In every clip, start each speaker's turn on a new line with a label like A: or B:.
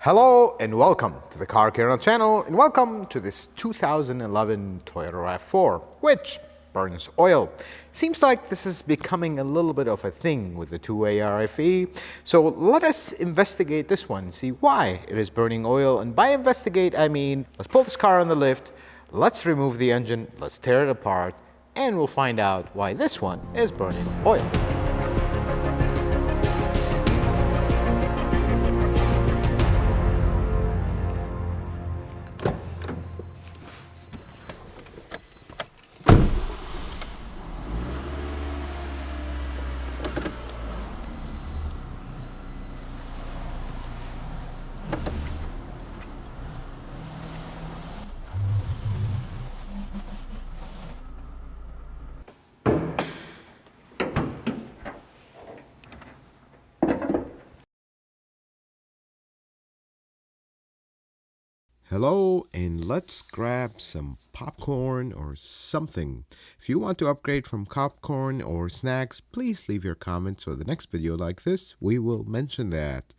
A: Hello and welcome to the Car Care channel, and welcome to this 2011 Toyota RAV4, which burns oil. Seems like this is becoming a little bit of a thing with the 2-way RFE, so let us investigate this one, see why it is burning oil. And by investigate, I mean let's pull this car on the lift, let's remove the engine, let's tear it apart, and we'll find out why this one is burning oil. Hello, and let's grab some popcorn or something. If you want to upgrade from popcorn or snacks, please leave your comments, so the next video like this, we will mention that.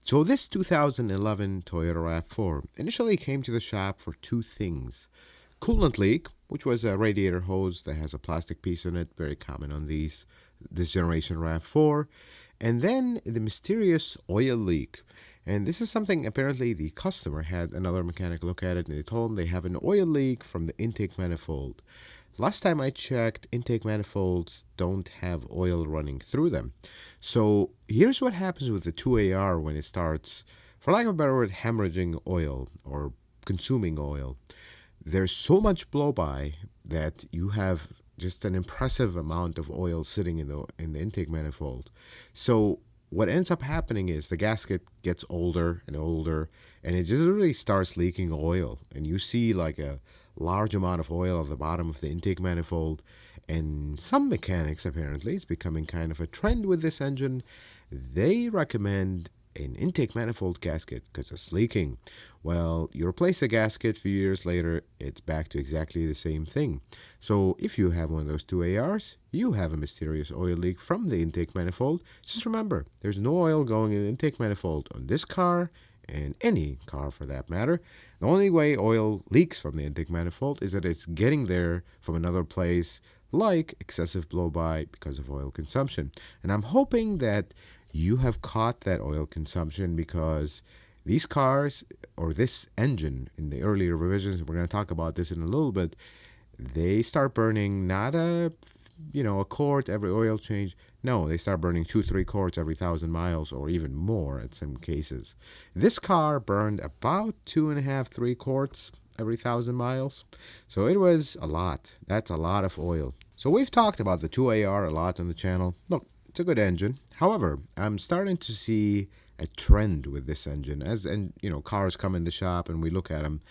A: So this 2011 Toyota RAV4 initially came to the shop for two things. Coolant leak, which was a radiator hose that has a plastic piece in it, very common on this generation RAV4, and then the mysterious oil leak. And this is something apparently the customer had another mechanic look at it, and they told him they have an oil leak from the intake manifold. Last time I checked, intake manifolds don't have oil running through them. So here's what happens with the 2AR when it starts, for lack of a better word, hemorrhaging oil or consuming oil. There's so much blow-by that you have just an impressive amount of oil sitting in the intake manifold. So what ends up happening is the gasket gets older and older, and it just literally starts leaking oil. And you see like a large amount of oil at the bottom of the intake manifold. And some mechanics, apparently, it's becoming kind of a trend with this engine, they recommend an intake manifold gasket because it's leaking. Well, you replace the gasket a few years later, it's back to exactly the same thing. So if you have one of those 2ARs, you have a mysterious oil leak from the intake manifold. Just remember, there's no oil going in the intake manifold on this car, and any car for that matter. The only way oil leaks from the intake manifold is that it's getting there from another place, like excessive blow-by because of oil consumption. And I'm hoping that you have caught that oil consumption, because these cars, or this engine in the earlier revisions, we're going to talk about this in a little bit, they start burning not a quart every oil change. No, they start burning 2-3 quarts every 1,000 miles, or even more at some cases. This car burned about 2.5-3 quarts every 1,000 miles. So it was a lot. That's a lot of oil. So we've talked about the 2AR a lot on the channel. Look, it's a good engine. However, I'm starting to see a trend with this engine. As cars come in the shop and we look at them,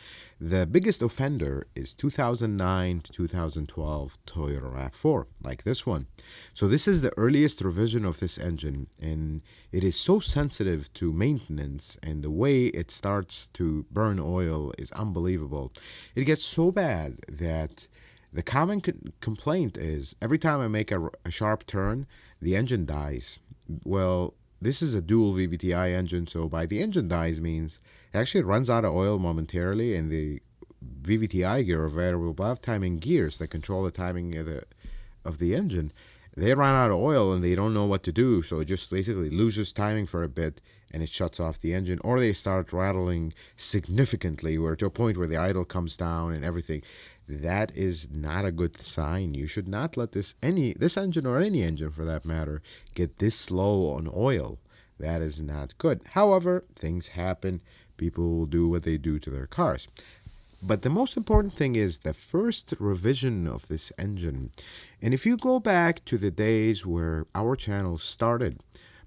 A: the biggest offender is 2009 to 2012 Toyota RAV4, like this one. So this is the earliest revision of this engine, and it is so sensitive to maintenance, and the way it starts to burn oil is unbelievable. It gets so bad that the common complaint is every time I make a sharp turn, the engine dies. Well, this is a dual VVTi engine, so by the engine dies means it actually runs out of oil momentarily, and the VVTi gear, or variable valve timing gears that control the timing of the engine, they run out of oil and they don't know what to do, so it just basically loses timing for a bit and it shuts off the engine, or they start rattling significantly, where to a point where the idle comes down and everything. That is not a good sign. You should not let this engine, or any engine for that matter, get this low on oil. That is not good. However, things happen. People will do what they do to their cars. But the most important thing is the first revision of this engine. And if you go back to the days where our channel started,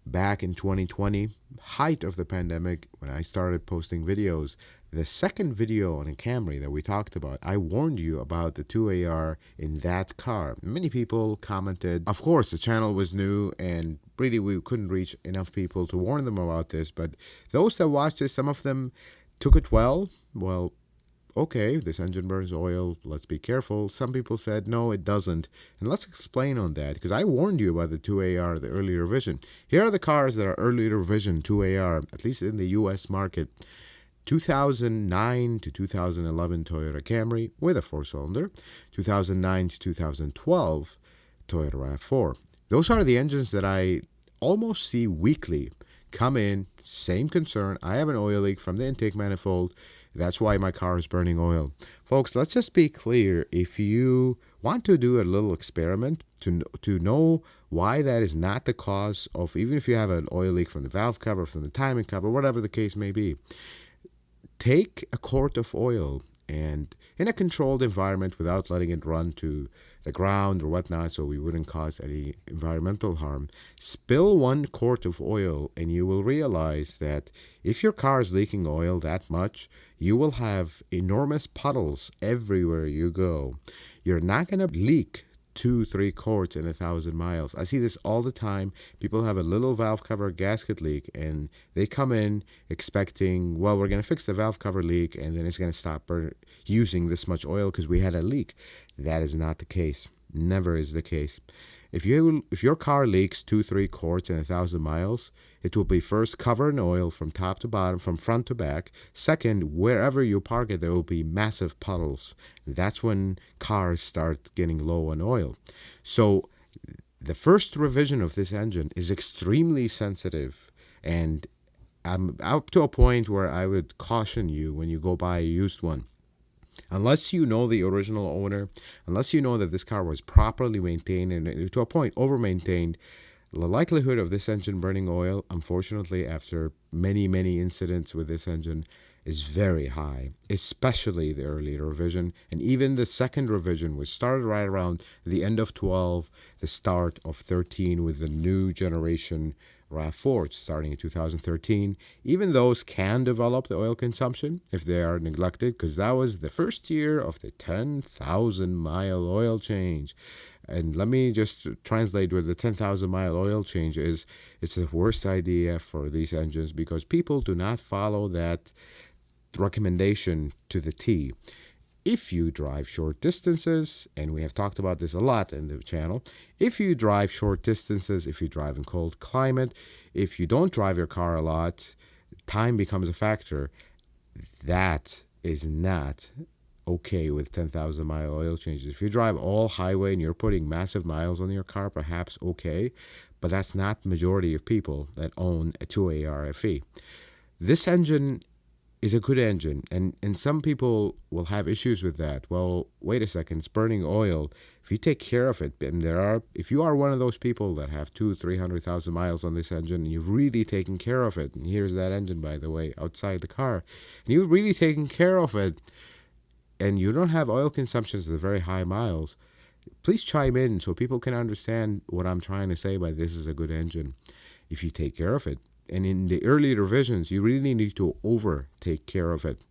A: back in 2020, height of the pandemic, when I started posting videos, the second video on a Camry that we talked about, I warned you about the 2AR in that car. Many people commented. Of course, the channel was new, and really we couldn't reach enough people to warn them about this. But those that watched this, some of them took it well. Well, okay, this engine burns oil, let's be careful. Some people said, no, it doesn't. And let's explain on that, because I warned you about the 2AR, the early revision. Here are the cars that are early revision 2AR, at least in the US market. 2009 to 2011 Toyota Camry with a 4-cylinder, 2009 to 2012 Toyota RAV4. Those are the engines that I almost see weekly come in, same concern. I have an oil leak from the intake manifold. That's why my car is burning oil. Folks, let's just be clear. If you want to do a little experiment to know why that is not the cause of, even if you have an oil leak from the valve cover, from the timing cover, whatever the case may be, take a quart of oil and in a controlled environment without letting it run to the ground or whatnot so we wouldn't cause any environmental harm, spill 1 quart of oil and you will realize that if your car is leaking oil that much, you will have enormous puddles everywhere you go. You're not going to leak 2-3 quarts in 1,000 miles. I see this all the time. People have a little valve cover gasket leak and they come in expecting, well, we're going to fix the valve cover leak and then it's going to stop using this much oil because we had a leak. That is not the case. Never is the case. If your car leaks 2-3 quarts in 1,000 miles, it will be first covered in oil from top to bottom, from front to back. Second, wherever you park it, there will be massive puddles. That's when cars start getting low on oil. So the first revision of this engine is extremely sensitive, and I'm up to a point where I would caution you when you go buy a used one. Unless you know the original owner, unless you know that this car was properly maintained and to a point over-maintained, the likelihood of this engine burning oil, unfortunately, after many, many incidents with this engine, is very high, especially the early revision. And even the second revision, which started right around the end of 12, the start of 13 with the new generation RAV4 starting in 2013. Even those can develop the oil consumption if they are neglected, because that was the first year of the 10,000 mile oil change. And let me just translate what the 10,000 mile oil change is. It's the worst idea for these engines because people do not follow that recommendation to the T. If you drive short distances, and we have talked about this a lot in the channel, if you drive short distances, if you drive in cold climate, if you don't drive your car a lot, time becomes a factor. That is not okay with 10,000 mile oil changes. If you drive all highway and you're putting massive miles on your car, perhaps okay, but that's not the majority of people that own a 2AR FE. This engine is a good engine, and some people will have issues with that. Well, wait a second, it's burning oil. If you take care of it, and if you are one of those people that have 200,000-300,000 miles on this engine, and you've really taken care of it, and here's that engine, by the way, outside the car, and you've really taken care of it, and you don't have oil consumptions at very high miles, please chime in so people can understand what I'm trying to say by this is a good engine if you take care of it. And in the early revisions, you really need to take care of it.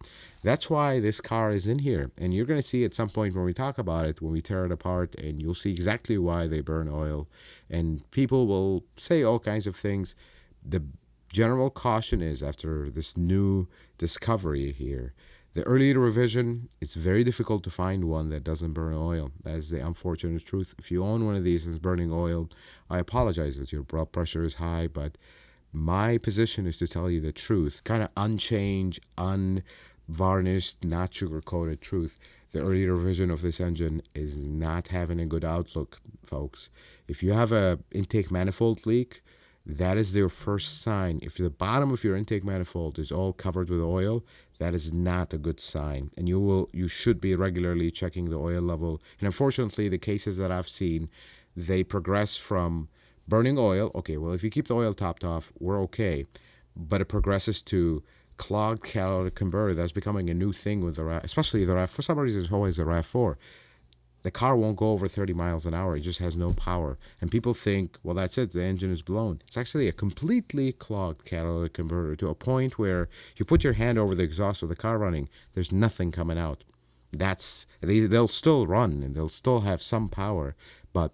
A: That's why this car is in here. And you're going to see at some point when we talk about it, when we tear it apart, and you'll see exactly why they burn oil. And people will say all kinds of things. The general caution is, after this new discovery here, the early revision, it's very difficult to find one that doesn't burn oil. That is the unfortunate truth. If you own one of these that's burning oil, I apologize that your blood pressure is high, but my position is to tell you the truth, kind of unchanged, unvarnished, not sugar-coated truth. The early revision of this engine is not having a good outlook, folks. If you have a intake manifold leak, that is your first sign. If the bottom of your intake manifold is all covered with oil, that is not a good sign. And you should be regularly checking the oil level. And unfortunately, the cases that I've seen, they progress from burning oil. Okay, well, if you keep the oil topped off, we're okay. But it progresses to clogged catalytic converter. That's becoming a new thing with the RAV, especially the RAV. For some reason, it's always the RAV4. The car won't go over 30 miles an hour. It just has no power. And people think, well, that's it. The engine is blown. It's actually a completely clogged catalytic converter to a point where you put your hand over the exhaust with the car running, there's nothing coming out. They'll still run and they'll still have some power, but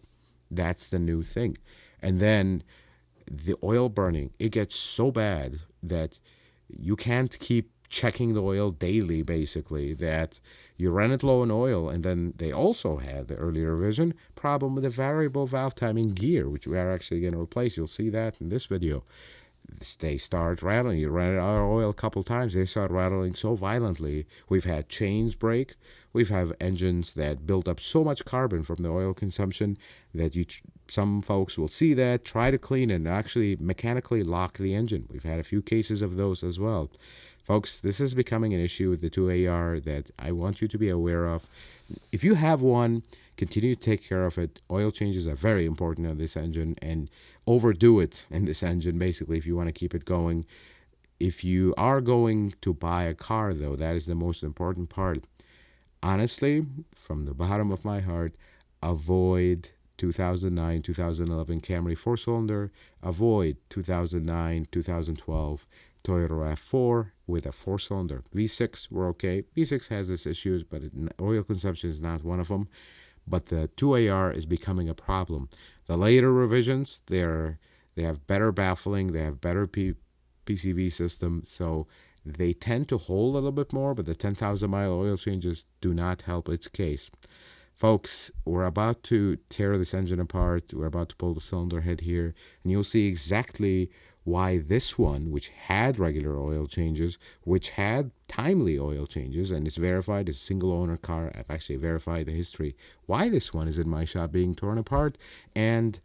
A: that's the new thing. And then the oil burning, it gets so bad that you can't keep checking the oil daily, basically, that you run it low on oil. And then they also had the earlier revision problem with the variable valve timing gear, which we are actually going to replace. You'll see that in this video. They start rattling. You run it out of oil a couple times, they start rattling so violently. We've had chains break. We've had engines that build up so much carbon from the oil consumption that some folks will see that, try to clean it, and actually mechanically lock the engine. We've had a few cases of those as well. Folks, this is becoming an issue with the 2AR that I want you to be aware of. If you have one, continue to take care of it. Oil changes are very important on this engine, and overdo it in this engine, basically, if you want to keep it going. If you are going to buy a car, though, that is the most important part. Honestly, from the bottom of my heart, avoid 2009, 2011 Camry 4-cylinder. Avoid 2009, 2012 Toyota RAV4 with a 4-cylinder. V6 were okay. V6 has its issues, but oil consumption is not one of them. But the 2AR is becoming a problem. The later revisions, they have better baffling, they have better PCV system, so they tend to hold a little bit more, but the 10,000-mile oil changes do not help its case. Folks, we're about to tear this engine apart. We're about to pull the cylinder head here, and you'll see exactly why this one, which had regular oil changes, which had timely oil changes, and it's verified as a single owner car. I've actually verified the history. Why this one is in my shop being torn apart, and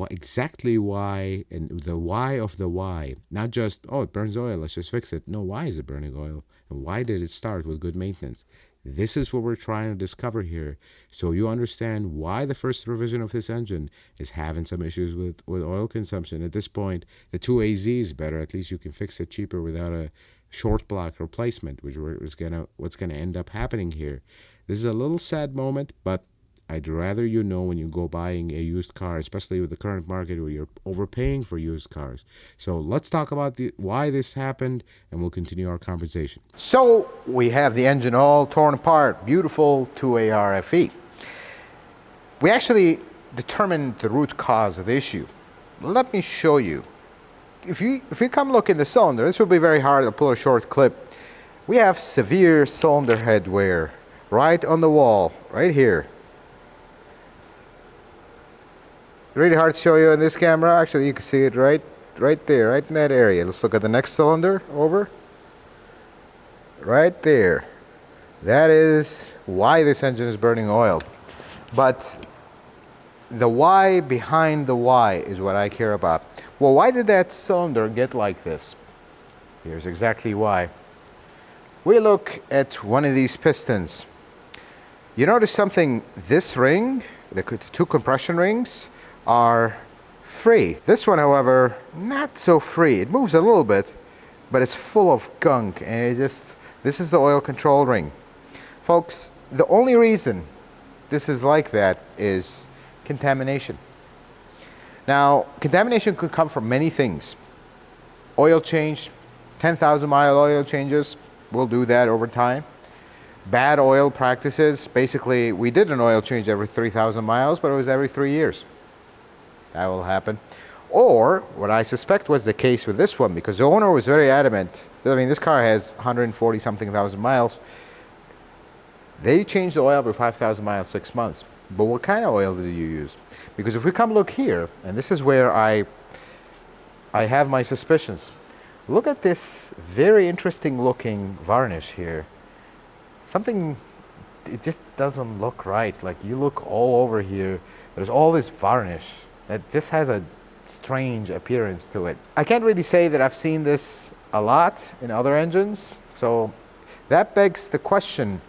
A: exactly why, and the why of the why. Not just, oh, it burns oil, let's just fix it. No, why is it burning oil? And why did it start with good maintenance? This is what we're trying to discover here, so you understand why the first revision of this engine is having some issues with oil consumption. At this point, the 2AZ is better. At least you can fix it cheaper without a short block replacement, which is what's gonna end up happening here. This is a little sad moment, but I'd rather you know when you go buying a used car, especially with the current market where you're overpaying for used cars. So let's talk about why this happened, and we'll continue our conversation. So we have the engine all torn apart, beautiful 2AR FE. We actually determined the root cause of the issue. Let me show you. If you come look in the cylinder, this will be very hard to pull a short clip. We have severe cylinder head wear right on the wall, right here. Really hard to show you in this camera. Actually, you can see it right there, right in that area. Let's look at the next cylinder over. Right there. That is why this engine is burning oil. But the why behind the why is what I care about. Well, why did that cylinder get like this? Here's exactly why. We look at one of these pistons. You notice something, this ring, the two compression rings, are free. This one, however, not so free. It moves a little bit, but it's full of gunk, and this is the oil control ring. Folks, the only reason this is like that is contamination. Now, contamination could come from many things. Oil change, 10,000-mile oil changes, we'll do that over time. Bad oil practices, basically, we did an oil change every 3,000 miles, but it was every 3 years. That will happen. Or, what I suspect was the case with this one, because the owner was very adamant. I mean, this car has 140-something thousand miles. They changed the oil every 5,000 miles, 6 months. But what kind of oil did you use? Because if we come look here, and this is where I have my suspicions. Look at this very interesting looking varnish here. Something, it just doesn't look right. Like, you look all over here, there's all this varnish. It just has a strange appearance to it. I can't really say that I've seen this a lot in other engines, so that begs the question,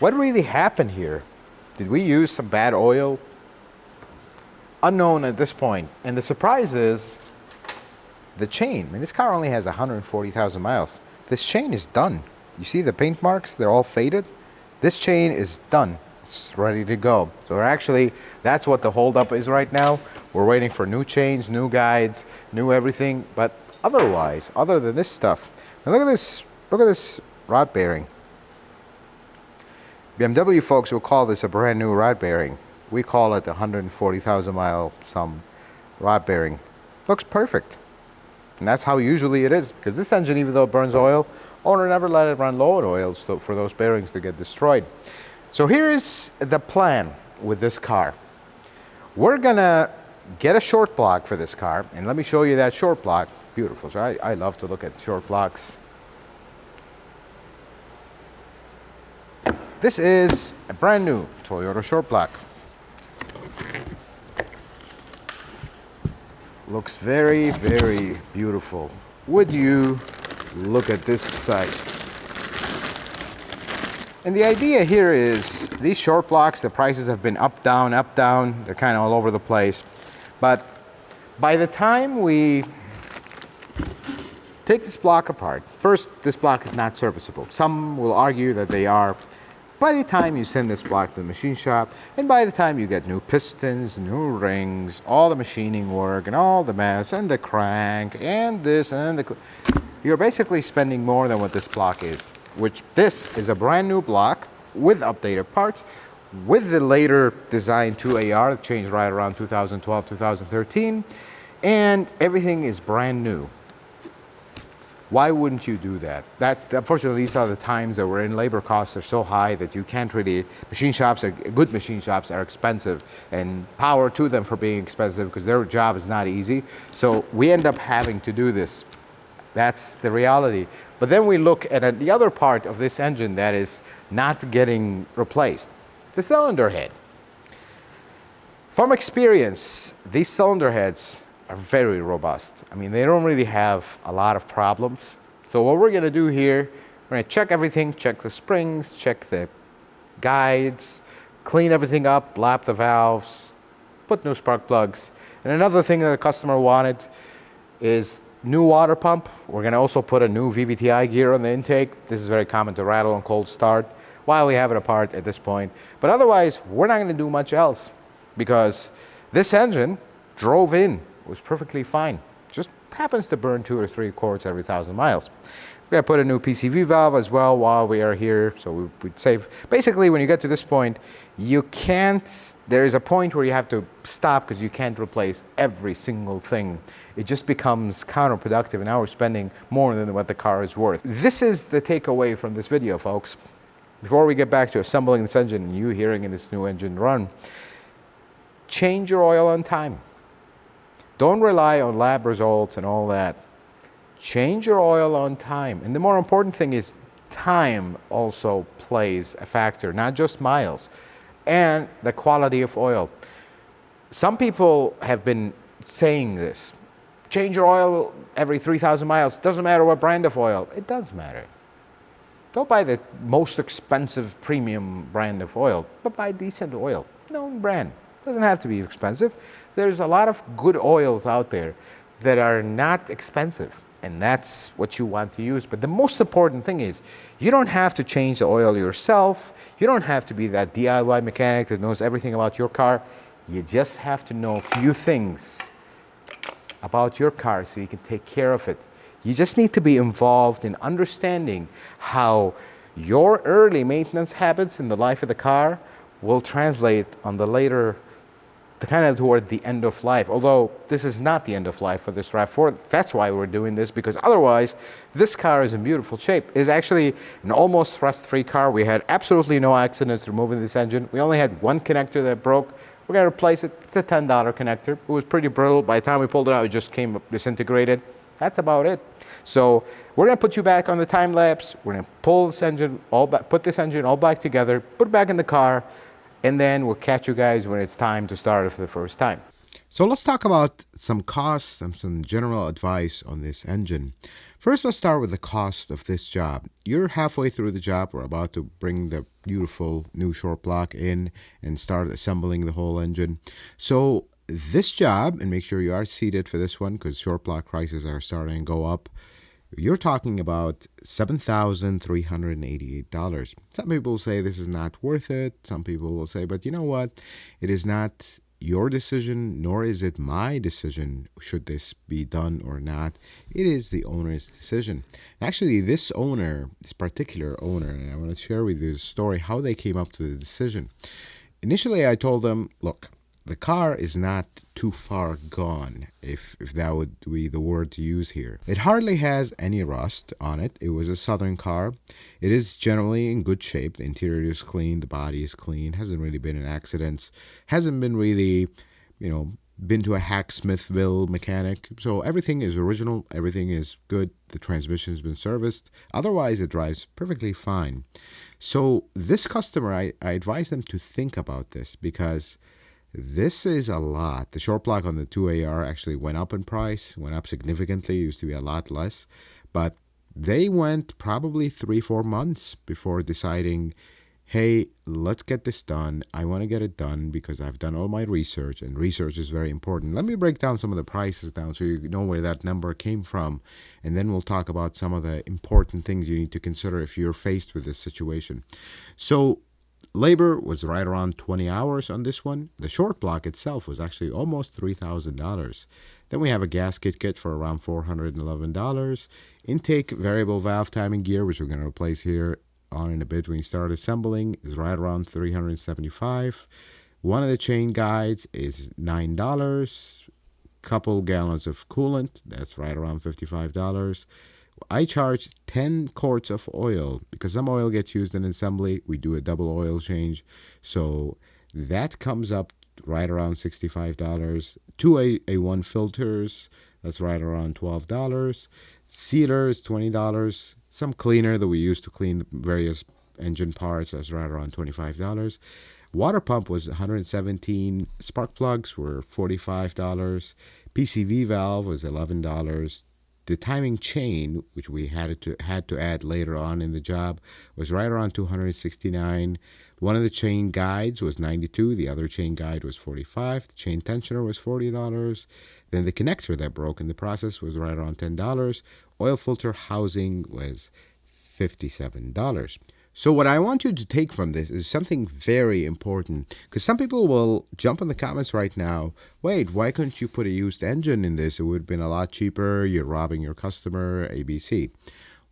A: what really happened here? Did we use some bad oil? Unknown at this point. And the surprise is the chain. I mean, this car only has 140,000 miles. This chain is done. You see the paint marks? They're all faded. This chain is done. It's ready to go. So we're actually, that's what the holdup is right now. We're waiting for new chains, new guides, new everything. But otherwise, other than this stuff, and look at this rod bearing. BMW folks will call this a brand new rod bearing. We call it 140,000 mile some rod bearing. Looks perfect. And that's how usually it is, because this engine, even though it burns oil, owner never let it run low on oil so for those bearings to get destroyed. So here is the plan with this car. We're gonna get a short block for this car, and let me show you that short block. Beautiful. So I love to look at short blocks. This is a brand new Toyota short block. Looks very, very beautiful. Would you look at this site? And the idea here is these short blocks, the prices have been up, down, up, down. They're kind of all over the place. But by the time we take this block apart, first, this block is not serviceable. Some will argue that they are. By the time you send this block to the machine shop, and by the time you get new pistons, new rings, all the machining work, and all the mess, and the crank, and this, and the... You're basically spending more than what this block is, which this is a brand new block with updated parts, with the later design 2AR that changed right around 2012, 2013, and everything is brand new. Why wouldn't you do that? Unfortunately, these are the times that we're in. Labor costs are so high that you can't really, good machine shops are expensive, and power to them for being expensive because their job is not easy. So we end up having to do this. That's the reality. But then we look at the other part of this engine that is not getting replaced, the cylinder head. From experience, these cylinder heads are very robust. I mean, they don't really have a lot of problems. So what we're gonna do here, we're gonna check everything, check the springs, check the guides, clean everything up, lap the valves, put new spark plugs. And another thing that the customer wanted is new water pump. We're gonna also put a new VVTi gear on the intake. This is very common to rattle on cold start while we have it apart at this point. But otherwise, we're not gonna do much else because this engine drove in, was perfectly fine. Just happens to burn 2 or 3 quarts every 1,000 miles. We're gonna put a new PCV valve as well while we are here, so we'd save. Basically, when you get to this point, you can't, there is a point where you have to stop because you can't replace every single thing. It just becomes counterproductive, and now we're spending more than what the car is worth. This is the takeaway from this video, folks. Before we get back to assembling this engine and you hearing in this new engine run, change your oil on time. Don't rely on lab results and all that. Change your oil on time. And the more important thing is time also plays a factor, not just miles, and the quality of oil. Some people have been saying this. Change your oil every 3,000 miles. Doesn't matter what brand of oil. It does matter. Don't buy the most expensive premium brand of oil, but buy decent oil. Known brand. Doesn't have to be expensive. There's a lot of good oils out there that are not expensive, and that's what you want to use. But the most important thing is you don't have to change the oil yourself. You don't have to be that DIY mechanic that knows everything about your car. You just have to know a few things about your car so you can take care of it. You just need to be involved in understanding how your early maintenance habits in the life of the car will translate on the later, kind of toward the end of life. Although this is not the end of life for this RAV4. That's why we're doing this, because otherwise this car is in beautiful shape. It's actually an almost rust-free car. We had absolutely no accidents removing this engine. We only had one connector that broke. We're gonna replace it. It's a $10 connector. It was pretty brittle. By the time we pulled it out, it just came disintegrated. That's about it. So we're gonna put you back on the time lapse. We're gonna pull this engine all back, put this engine all back together, put it back in the car, and then we'll catch you guys when it's time to start it for the first time. So let's talk about some costs and some general advice on this engine. First, let's start with the cost of this job. You're halfway through the job. We're about to bring the beautiful new short block in and start assembling the whole engine. So this job, and make sure you are seated for this one because short block prices are starting to go up, you're talking about $7,388. Some people will say this is not worth it. Some people will say, but you know what? It is not your decision, nor is it my decision, should this be done or not. It is the owner's decision. Actually, this particular owner, and I want to share with you the story, how they came up to the decision. Initially, I told them, look, the car is not too far gone, if that would be the word to use here. It hardly has any rust on it. It was a Southern car. It is generally in good shape. The interior is clean, the body is clean, hasn't really been in accidents, hasn't been really, been to a Hacksmithville mechanic. So everything is original, everything is good. The transmission's been serviced. Otherwise, it drives perfectly fine. So this customer, I advise them to think about this, because this is a lot. The short block on the 2AR actually went up in price, went up significantly. It used to be a lot less. But they went probably 3-4 months before deciding, hey, let's get this done. I want to get it done because I've done all my research, and research is very important. Let me break down some of the prices down so you know where that number came from, and then we'll talk about some of the important things you need to consider if you're faced with this situation. So labor was right around 20 hours on this one. The short block itself was actually almost $3,000. Then we have a gasket kit for around $411. Intake variable valve timing gear, which we're going to replace here on in a bit when you start assembling, is right around $375. One of the chain guides is $9. Couple gallons of coolant, that's right around $55. I charge 10 quarts of oil because some oil gets used in assembly. We do a double oil change, so that comes up right around $65. Two A1 filters, that's right around $12. Sealer is $20. Some cleaner that we use to clean various engine parts, that's right around $25. Water pump was $117. Spark plugs were $45. PCV valve was $11. The timing chain, which we had to add later on in the job, was right around $269. One of the chain guides was $92. The other chain guide was $45. The chain tensioner was $40. Then the connector that broke in the process was right around $10. Oil filter housing was $57. So what I want you to take from this is something very important, because some people will jump in the comments right now, wait, why couldn't you put a used engine in this? It would have been a lot cheaper. You're robbing your customer, ABC.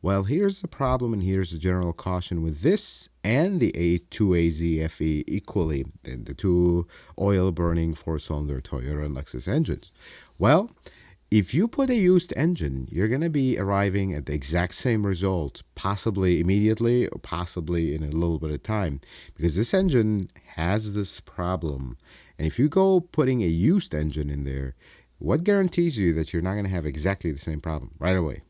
A: Well, here's the problem, and here's the general caution with this and the A2AZFE equally, the two oil-burning four-cylinder Toyota and Lexus engines. Well, if you put a used engine, you're going to be arriving at the exact same result, possibly immediately or possibly in a little bit of time, because this engine has this problem. And if you go putting a used engine in there, what guarantees you that you're not going to have exactly the same problem right away?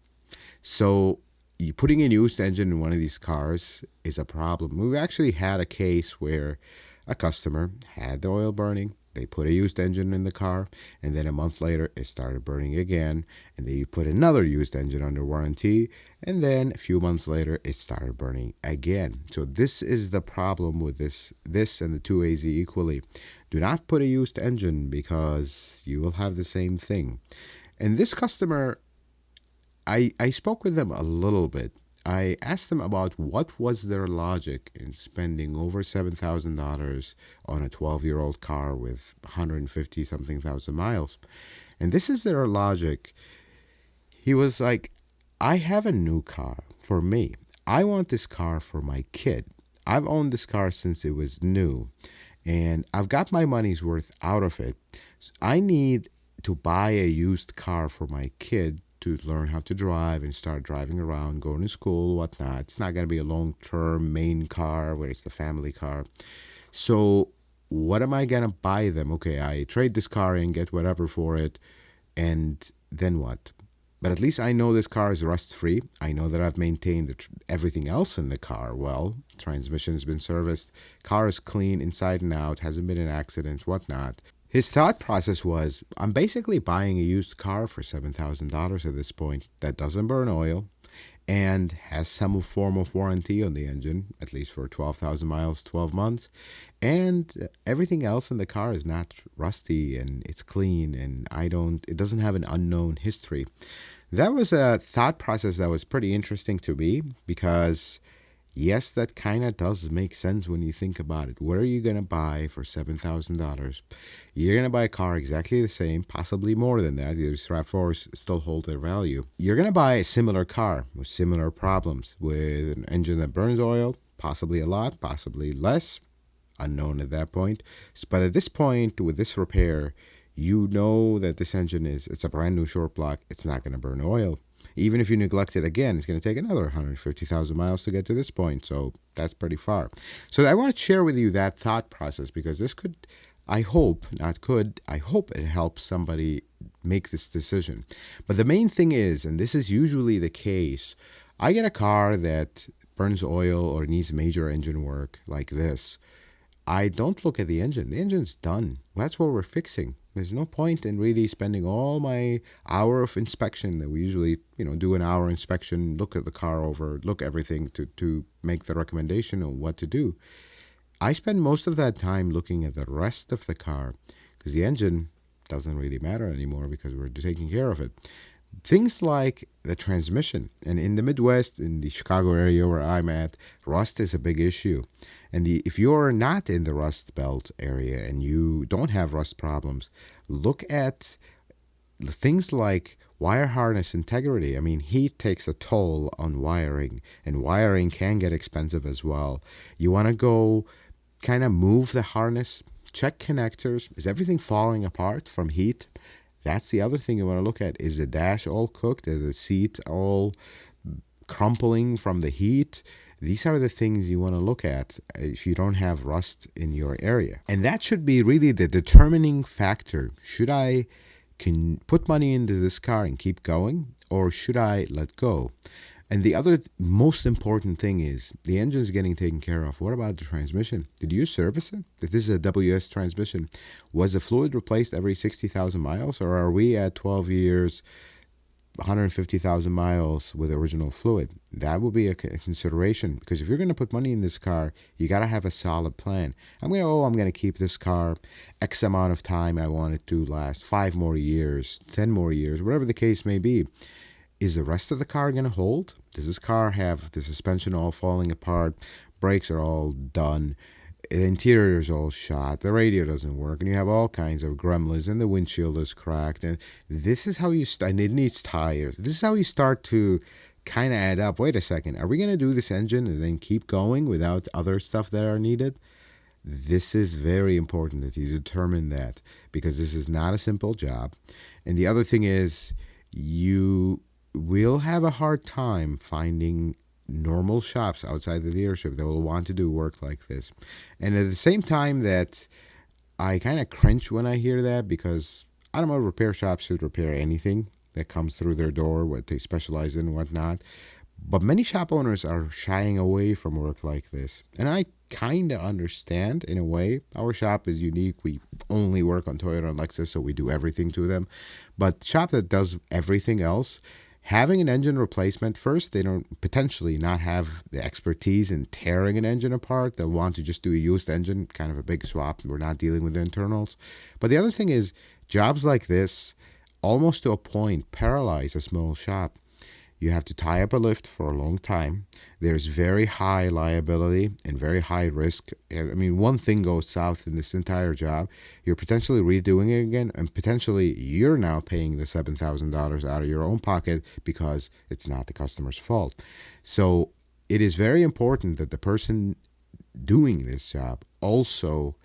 A: So you putting a used engine in one of these cars is a problem. We've actually had a case where a customer had the oil burning. They put a used engine in the car, and then a month later it started burning again, and then you put another used engine under warranty, and then a few months later it started burning again. So this is the problem with this and the 2AZ equally. Do not put a used engine, because you will have the same thing. And this customer, I spoke with them a little bit. I asked them about what was their logic in spending over $7,000 on a 12-year-old car with 150-something thousand miles. And this is their logic. He was like, I have a new car for me. I want this car for my kid. I've owned this car since it was new, and I've got my money's worth out of it. So I need to buy a used car for my kid to learn how to drive and start driving around, going to school, whatnot. It's not going to be a long-term main car where it's the family car. So what am I going to buy them? Okay, I trade this car in, get whatever for it, and then what? But at least I know this car is rust-free. I know that I've maintained everything else in the car well. Transmission has been serviced. Car is clean inside and out, hasn't been in accidents, whatnot. His thought process was, I'm basically buying a used car for $7,000 at this point that doesn't burn oil and has some form of warranty on the engine, at least for 12,000 miles, 12 months. And everything else in the car is not rusty, and it's clean, and it doesn't have an unknown history. That was a thought process that was pretty interesting to me, because yes, that kind of does make sense when you think about it. What are you going to buy for $7,000? You're going to buy a car exactly the same, possibly more than that. These RAV4s still hold their value. You're going to buy a similar car with similar problems, with an engine that burns oil, possibly a lot, possibly less. unknown at that point. But at this point, with this repair, you know that this engine it's a brand new short block. It's not going to burn oil. Even if you neglect it again, it's going to take another 150,000 miles to get to this point. So that's pretty far. So I want to share with you that thought process because this could, I hope, not could, I hope it helps somebody make this decision. But the main thing is, and this is usually the case, I get a car that burns oil or needs major engine work like this. I don't look at the engine. The engine's done. That's what we're fixing. There's no point in really spending all my hour of inspection that we usually, do an hour inspection, look at the car over, look everything to make the recommendation on what to do. I spend most of that time looking at the rest of the car because the engine doesn't really matter anymore because we're taking care of it. Things like the transmission, and in the Midwest, in the Chicago area where I'm at, rust is a big issue. And if you're not in the Rust Belt area and you don't have rust problems, look at things like wire harness integrity. I mean, heat takes a toll on wiring, and wiring can get expensive as well. You want to go kind of move the harness, check connectors. Is everything falling apart from heat? That's the other thing you want to look at. Is the dash all cooked? Is the seat all crumpling from the heat? These are the things you want to look at if you don't have rust in your area. And that should be really the determining factor. Should I can put money into this car and keep going, or should I let go? And the other most important thing is the engine's getting taken care of. What about the transmission? Did you service it? If this is a WS transmission, was the fluid replaced every 60,000 miles, or are we at 12 years, 150,000 miles with original fluid? That will be a consideration, because if you're going to put money in this car, you got to have a solid plan. I'm going to keep this car X amount of time. I want it to last 5 more years, 10 more years, whatever the case may be. Is the rest of the car going to hold? Does this car have the suspension all falling apart? Brakes are all done. The interior is all shot. The radio doesn't work. And you have all kinds of gremlins. And the windshield is cracked. And this is how you start. And it needs tires. This is how you start to kind of add up. Wait a second. Are we going to do this engine and then keep going without other stuff that are needed? This is very important that you determine that, because this is not a simple job. And the other thing is, we'll have a hard time finding normal shops outside the dealership that will want to do work like this. And at the same time that I kind of cringe when I hear that, because automotive repair shops should repair anything that comes through their door, what they specialize in and whatnot. But many shop owners are shying away from work like this. And I kind of understand in a way. Our shop is unique. We only work on Toyota and Lexus, so we do everything to them. But shop that does everything else, having an engine replacement, first, they don't potentially not have the expertise in tearing an engine apart. They'll want to just do a used engine, kind of a big swap. We're not dealing with the internals. But the other thing is, jobs like this, almost to a point, paralyze a small shop. You have to tie up a lift for a long time. There's very high liability and very high risk. I mean, one thing goes south in this entire job, you're potentially redoing it again, and potentially you're now paying the $7,000 out of your own pocket because it's not the customer's fault. So it is very important that the person doing this job also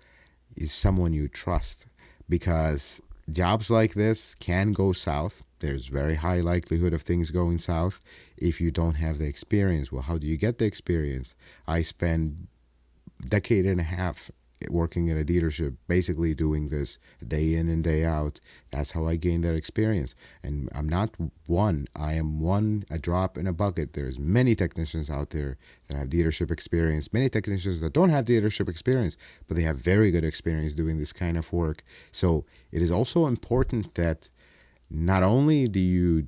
A: is someone you trust, because jobs like this can go south. There's very high likelihood of things going south if you don't have the experience. Well, how do you get the experience? I spent a decade and a half working at a dealership, basically doing this day in and day out. That's how I gained that experience. And I'm not one. I am a drop in a bucket. There's many technicians out there that have dealership experience, many technicians that don't have dealership experience, but they have very good experience doing this kind of work. So it is also important that not only do you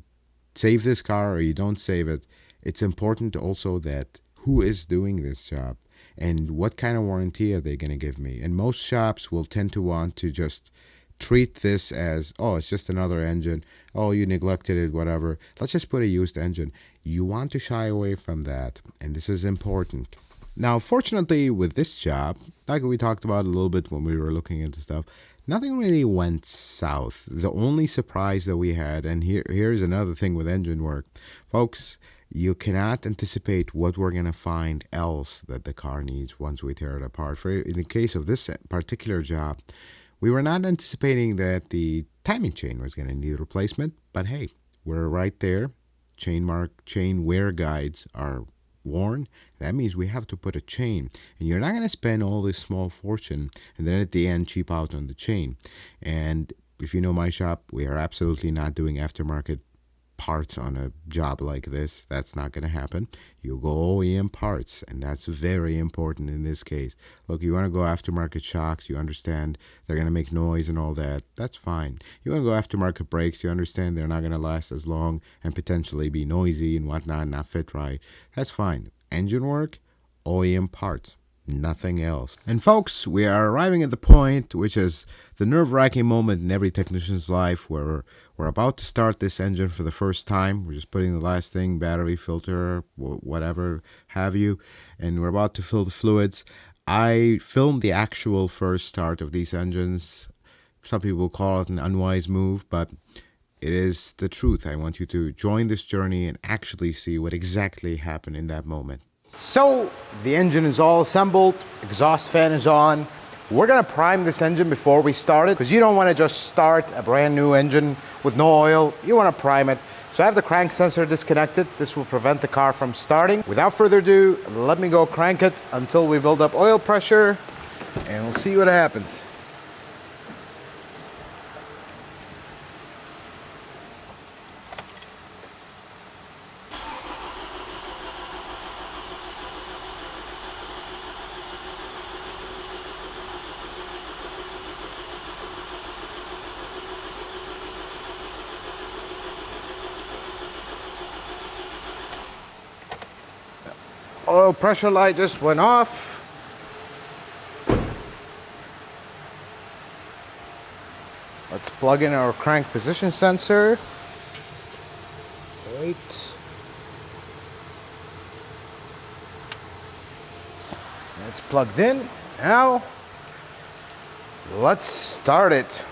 A: save this car or you don't save it, it's important also that who is doing this job and what kind of warranty are they going to give me. And most shops will tend to want to just treat this as, oh, it's just another engine. Oh, you neglected it, whatever. Let's just put a used engine. You want to shy away from that, and this is important. Now, fortunately, with this job, like we talked about a little bit when we were looking into stuff, nothing really went south. The only surprise that we had, and here's another thing with engine work. Folks, You cannot anticipate what we're going to find else that the car needs once we tear it apart. For in the case of this particular job, we were not anticipating that the timing chain was going to need replacement, but hey, we're right there. Chain wear guides are worn. That means we have to put a chain, and you're not going to spend all this small fortune and then at the end cheap out on the chain. And if you know my shop, we are absolutely not doing aftermarket parts on a job like this. That's not going to happen. You go OEM parts, and that's very important in this case. Look, you want to go aftermarket shocks, you understand they're going to make noise and all that. That's fine. You want to go aftermarket brakes, you understand they're not going to last as long and potentially be noisy and whatnot, not fit right. That's fine. Engine work, OEM parts. Nothing else. And folks, we are arriving at the point which is the nerve-wracking moment in every technician's life where we're about to start this engine for the first time. We're just putting the last thing, battery, filter, whatever have you, and we're about to fill the fluids. I filmed the actual first start of these engines. Some people call it an unwise move, but it is the truth. I want you to join this journey and actually see what exactly happened in that moment. So the engine is all assembled, exhaust fan is on. We're gonna prime this engine before we start it, because you don't want to just start a brand new engine with no oil. You want to prime it. So I have the crank sensor disconnected. This will prevent the car from starting. Without further ado, let me go crank it until we build up oil pressure, and we'll see what happens. Oil pressure light just went off. Let's plug in our crank position sensor. Wait. It's plugged in. Now, let's start it.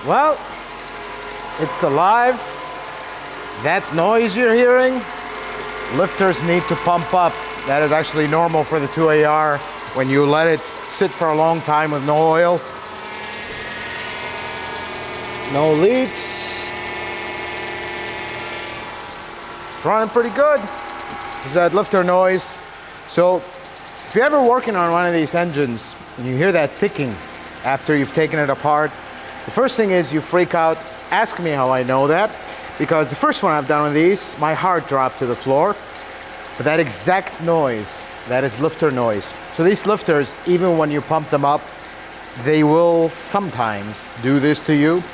A: Well, it's alive. That noise you're hearing, lifters need to pump up. That is actually normal for the 2AR when you let it sit for a long time with no oil. No leaks. It's running pretty good. It's that lifter noise. So if you're ever working on one of these engines and you hear that ticking after you've taken it apart, the first thing is you freak out. Ask me how I know that, because the first one I've done with these, my heart dropped to the floor. But that exact noise, that is lifter noise. So these lifters, even when you pump them up, they will sometimes do this to you.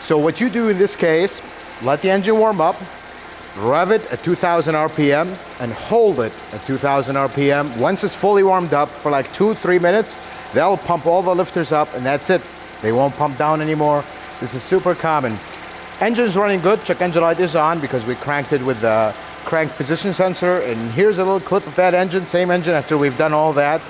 A: So what you do in this case, let the engine warm up, rev it at 2000 RPM and hold it at 2000 RPM. Once it's fully warmed up for like 2-3 minutes, they'll pump all the lifters up and that's it. They won't pump down anymore. This is super common. Engine's running good. Check engine light is on because we cranked it with the crank position sensor. And here's a little clip of that engine, same engine after we've done all that.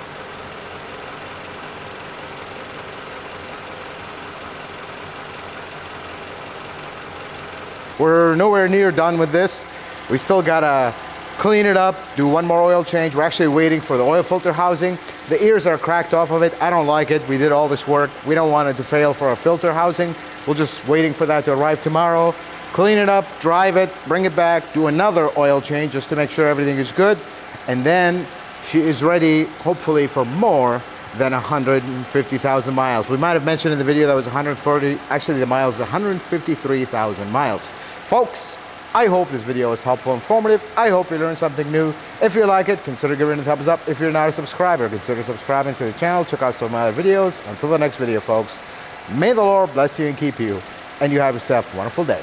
A: We're nowhere near done with this. We still gotta clean it up, do one more oil change. We're actually waiting for the oil filter housing. The ears are cracked off of it. I don't like it. We did all this work. We don't want it to fail for a filter housing. We're just waiting for that to arrive tomorrow. Clean it up, drive it, bring it back, do another oil change just to make sure everything is good. And then she is ready, hopefully, for more than 150,000 miles. We might have mentioned in the video that was 140, actually the miles, 153,000 miles. Folks, I hope this video was helpful and informative. I hope you learned something new. If you like it, consider giving it a thumbs up. If you're not a subscriber, consider subscribing to the channel. Check out some of my other videos. Until the next video, folks, may the Lord bless you and keep you, and you have yourself a wonderful day.